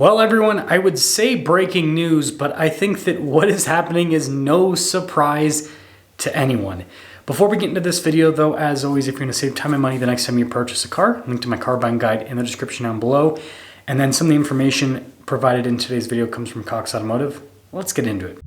Well, everyone, I would say breaking news, but I think that what is happening is no surprise to anyone. Before we get into this video, though, as always, if you're going to save time and money the next time you purchase a car, link to my car buying guide in the description down below. And then some of the information provided in today's video comes from Cox Automotive. Let's get into it.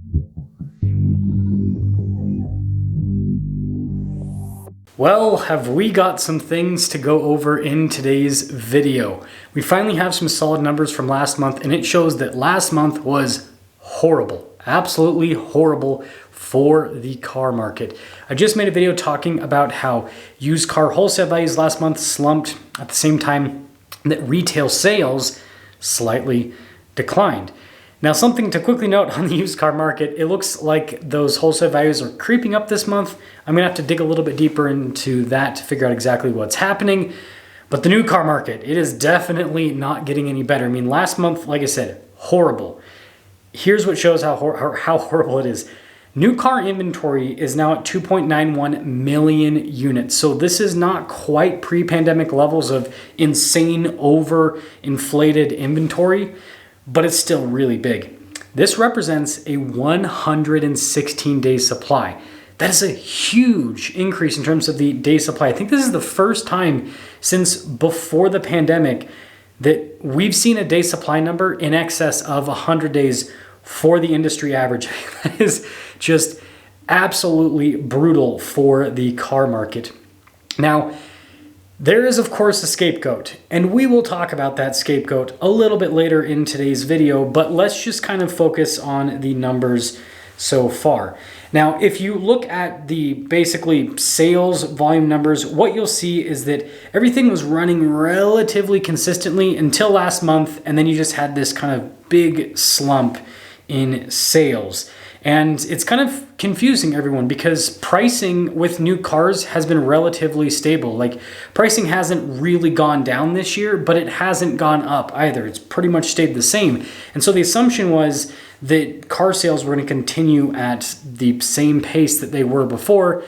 Well, have we got some things to go over in today's video. We finally have some solid numbers from last month, and it shows that last month was horrible, absolutely horrible for the car market. I just made a video talking about how used car wholesale values last month slumped at the same time that retail sales slightly declined. Now, something to quickly note on the used car market, it looks like those wholesale values are creeping up this month. I'm gonna have to dig a little bit deeper into that to figure out exactly what's happening. But the new car market, it is definitely not getting any better. I mean, last month, like I said, horrible. Here's what shows how horrible it is. New car inventory is now at 2.91 million units. So this is not quite pre-pandemic levels of insane overinflated inventory, but it's still really big. This represents a 116-day supply. That is a huge increase in terms of the day supply. I think this is the first time since before the pandemic that we've seen a day supply number in excess of 100 days for the industry average. That is just absolutely brutal for the car market. Now, there is, of course, a scapegoat, and we will talk about that scapegoat a little bit later in today's video, but let's just kind of focus on the numbers so far. Now, if you look at the basically sales volume numbers, what you'll see is that everything was running relatively consistently until last month, and then you just had this kind of big slump in sales. And it's kind of confusing everyone because pricing with new cars has been relatively stable. Like, pricing hasn't really gone down this year, but it hasn't gone up either. It's pretty much stayed the same. And so the assumption was that car sales were going to continue at the same pace that they were before,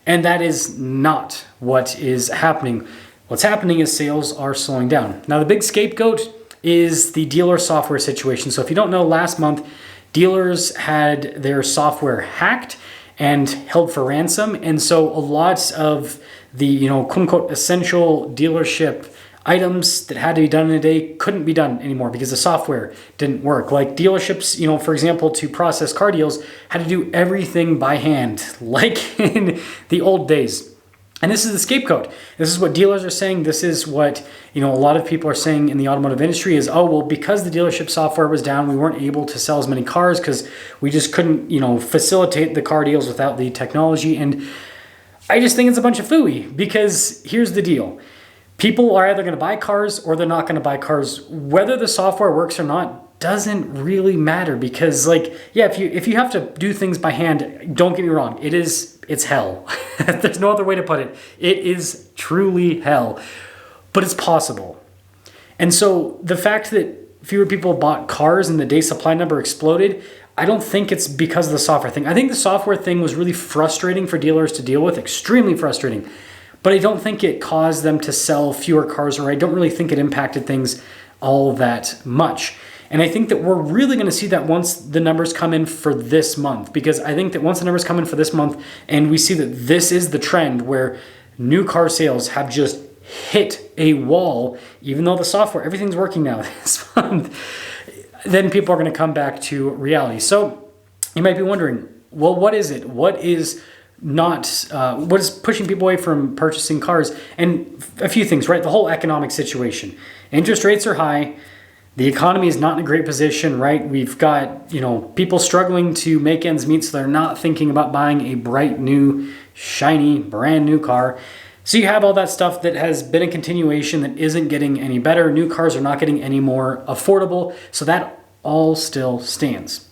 and that is not what is happening. What's happening is sales are slowing down. Now, the big scapegoat is the dealer software situation. So if you don't know, last month, dealers had their software hacked and held for ransom. And so a lot of the, quote unquote, essential dealership items that had to be done in a day couldn't be done anymore because the software didn't work. Like dealerships, for example, to process car deals, had to do everything by hand, like in the old days. And this is the scapegoat. This is what dealers are saying. This is what, a lot of people are saying in the automotive industry is, oh, well, because the dealership software was down, we weren't able to sell as many cars because we just couldn't, facilitate the car deals without the technology. And I just think it's a bunch of phooey because here's the deal. People are either going to buy cars or they're not going to buy cars. Whether the software works or not doesn't really matter because, if you have to do things by hand, don't get me wrong, it's hell. There's no other way to put it. It is truly hell, but it's possible. And so the fact that fewer people bought cars and the day supply number exploded, I don't think it's because of the software thing. I think the software thing was really frustrating for dealers to deal with, extremely frustrating. But I don't think it caused them to sell fewer cars, or I don't really think it impacted things all that much. And I think that we're really going to see that once the numbers come in for this month, because I think that once the numbers come in for this month and we see that this is the trend where new car sales have just hit a wall, even though the software, everything's working now this month, then people are going to come back to reality. So you might be wondering, well, what is it? What is pushing people away from purchasing cars? And a few things, right? The whole economic situation. Interest rates are high. The economy is not in a great position, right? We've got, people struggling to make ends meet, so they're not thinking about buying a bright, new, shiny, brand new car. So you have all that stuff that has been a continuation that isn't getting any better. New cars are not getting any more affordable, so that all still stands.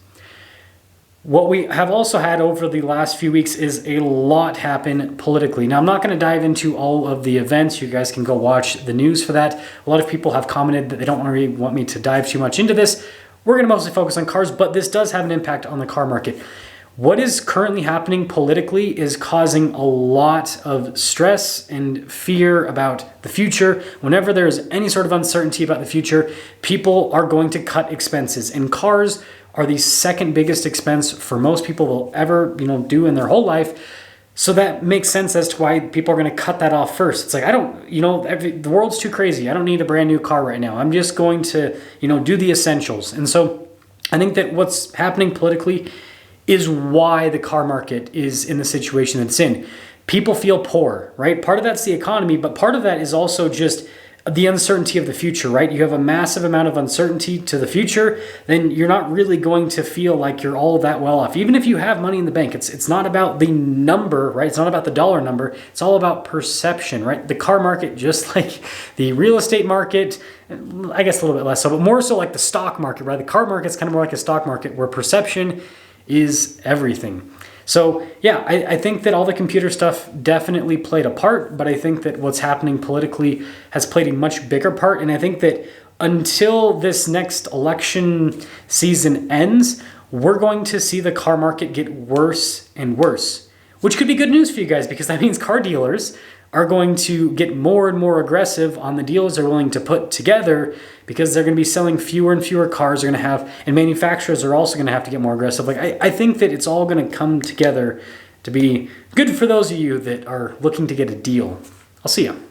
What we have also had over the last few weeks is a lot happen politically. Now, I'm not going to dive into all of the events. You guys can go watch the news for that. A lot of people have commented that they don't really want me to dive too much into this. We're going to mostly focus on cars, but this does have an impact on the car market. What is currently happening politically is causing a lot of stress and fear about the future. Whenever there's any sort of uncertainty about the future, people are going to cut expenses, and cars are the second biggest expense for most people will ever, do in their whole life. So that makes sense as to why people are going to cut that off first. It's like, the world's too crazy. I don't need a brand new car right now. I'm just going to, do the essentials. And so I think that what's happening politically is why the car market is in the situation it's in. People feel poor, right? Part of that's the economy, but part of that is also just the uncertainty of the future, right? You have a massive amount of uncertainty to the future, then you're not really going to feel like you're all that well off. Even if you have money in the bank, it's not about the number, right? It's not about the dollar number. It's all about perception, right? The car market, just like the real estate market, I guess a little bit less so, but more so like the stock market, right? The car market's kind of more like a stock market where perception is everything. So yeah, I think that all the computer stuff definitely played a part, but I think that what's happening politically has played a much bigger part. And I think that until this next election season ends, we're going to see the car market get worse and worse, which could be good news for you guys, because that means car dealers are going to get more and more aggressive on the deals they're willing to put together, because they're going to be selling fewer and fewer cars. They're going to have, and manufacturers are also going to have to get more aggressive. Like I think that it's all going to come together to be good for those of you that are looking to get a deal. I'll see you.